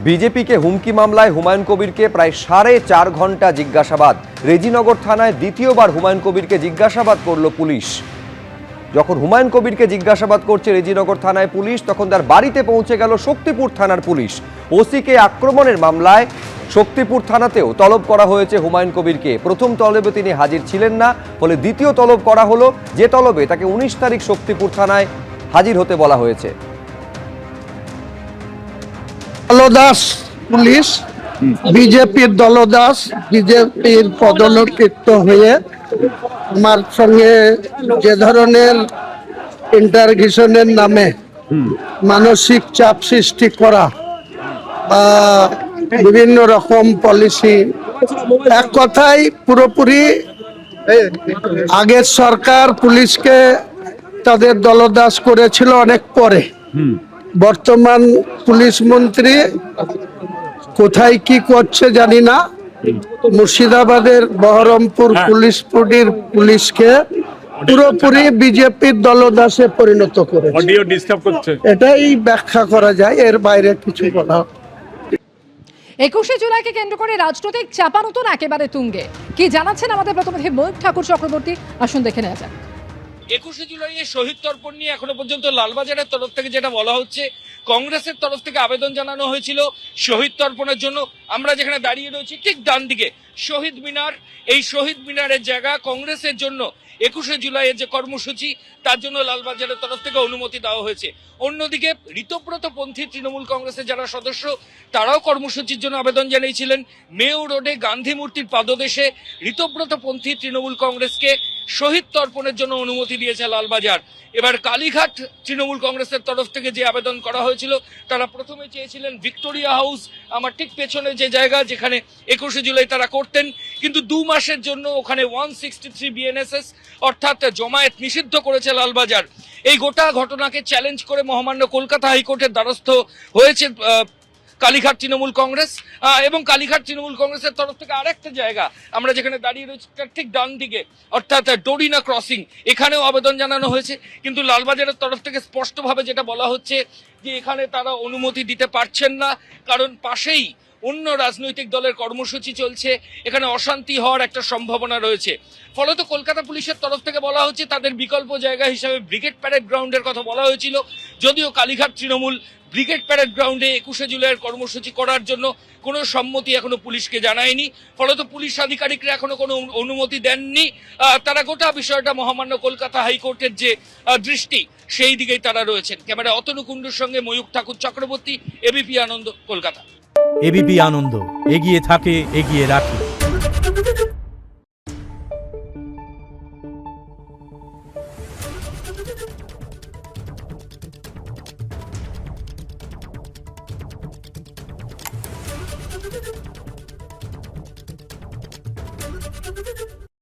বিজেপিকে হুমকি মামলায় হুমায়ুন কবিরকে প্রায় 4.5 ঘন্টা জিজ্ঞাসাবাদ। রেজিনগর থানায় দ্বিতীয়বার হুমায়ুন কবিরকে জিজ্ঞাসাবাদ করল পুলিশ। যখন হুমায়ুন কবিরকে জিজ্ঞাসাবাদ করছে রেজিনগর থানায় পুলিশ, তখন তার বাড়িতে পৌঁছে গেল শক্তিপুর থানার পুলিশ। ওসিকে আক্রমণের মামলায় শক্তিপুর থানাতেও তলব করা হয়েছে হুমায়ুন কবিরকে। প্রথম তলবে তিনি হাজির ছিলেন না, ফলে দ্বিতীয় তলব করা হলো, যে তলবে তাকে 19 তারিখ শক্তিপুর থানায় হাজির হতে বলা হয়েছে। দলদাস পুলিশ, বিজেপির দলদাস, বিজেপির পদোন্নতিত হয়ে আমার সঙ্গে যে ধরনের ইন্টারগেশনের নামে মানসিক চাপ সৃষ্টি করা বা বিভিন্ন রকম পলিসি, এক কথায় পুরোপুরি আগের সরকার পুলিশকে তাদের দলদাস করেছিল অনেক পরে। বর্তমান পুলিশ মন্ত্রী কোথায় কি করছে জানি না, মুর্শিদাবাদের বহরমপুর পুলিশ ফাঁড়ির পুলিশকে পুরোপুরি বিজেপির দলদাসে পরিণত করেছে। এটাই ব্যাখ্যা করা যায়, এর বাইরে কিছু বলা। 21শে জুলাইকে কেন্দ্র করে রাজনৈতিক চাপানুতন একেবারে তুঙ্গে। কি জানাচ্ছেন আমাদের প্রতিনিধি ময়ূক ঠাকুর চক্রবর্তী, আসুন দেখে নেওয়া যাক। 21শে জুলাইয়ের শহীদ তর্পণ নিয়ে এখনো পর্যন্ত লালবাজারের তরফ থেকে যেটা বলা হচ্ছে, কংগ্রেসের তরফ থেকে আবেদন জানানো হয়েছিল শহীদ তর্পণের জন্য। আমরা যেখানে দাঁড়িয়ে রয়েছি ঠিক ডান দিকে শহীদ মিনার, এই শহীদ মিনারের জায়গা কংগ্রেসের জন্য 21শে জুলাইয়ের যে কর্মসূচি তার জন্য লালবাজারের তরফ থেকে অনুমতি দেওয়া হয়েছে। অন্যদিকে ঋতব্রতপন্থী তৃণমূল কংগ্রেসের যারা সদস্য, তারাও কর্মসূচির জন্য আবেদন জানিয়েছিলেন। মেয়র রোডে গান্ধী মূর্তির পাদদেশে ঋতব্রতপন্থী তৃণমূল কংগ্রেসকে শহীদ তর্পণের জন্য অনুমতি দিয়েছে লালবাজার। এবার কালীঘাট তৃণমূল কংগ্রেসের তরফ থেকে যে আবেদন করা হয়েছিল, তারা প্রথমে চেয়েছিলেন ভিক্টোরিয়া হাউস, আমার ঠিক পেছনে যে জায়গা যেখানে 21শে জুলাই তারা করতেন, কিন্তু 2 মাসের জন্য ওখানে 163 বিএনএসএস অর্থাৎ জমায়েত নিষিদ্ধ করেছে লালবাজার। এই গোটা ঘটনাকে চ্যালেঞ্জ করে মহামান্য কলকাতা হাইকোর্টের দ্বারস্থ হয়েছে কালীঘাট তৃণমূল কংগ্রেস। এবং কালীঘাট তৃণমূল কংগ্রেসের তরফ থেকে আরেকটা জায়গা, আমরা যেখানে দাঁড়িয়ে রয়েছি ঠিক ডান দিকে অর্থাৎ ডোরিনা ক্রসিং, এখানেও আবেদন জানানো হয়েছে। কিন্তু লালবাজারের তরফ থেকে স্পষ্টভাবে যেটা বলা হচ্ছে যে এখানে তারা অনুমতি দিতে পারছেন না, কারণ পাশেই অন্য রাজনৈতিক দলের কর্মসূচি চলছে, এখানে অশান্তি হওয়ার একটা সম্ভাবনা রয়েছে। ফলত কলকাতা পুলিশের তরফ থেকে বলা হচ্ছে তাদের বিকল্প জায়গা হিসাবে ব্রিগেড প্যারেড গ্রাউন্ডের কথা বলা হয়েছিল, যদিও কালীঘাট তৃণমূল ব্রিগেড প্যারেড গ্রাউন্ডে 21শে জুলাইয়ের কর্মসূচি করার জন্য কোনো সম্মতি এখনো পুলিশকে জানায়নি। ফলত পুলিশ আধিকারিকরা এখনো কোনো অনুমতি দেননি। তারা গোটা বিষয়টা মহামান্য কলকাতা হাইকোর্টের যে দৃষ্টি, সেই দিকেই তারা রয়েছেন। ক্যামেরা অতনু কুণ্ডুর সঙ্গে ময়ূক ঠাকুর চক্রবর্তী, এবিপি আনন্দ, কলকাতা। এবিপি আনন্দ, এগিয়ে থাকে, এগিয়ে রাখে।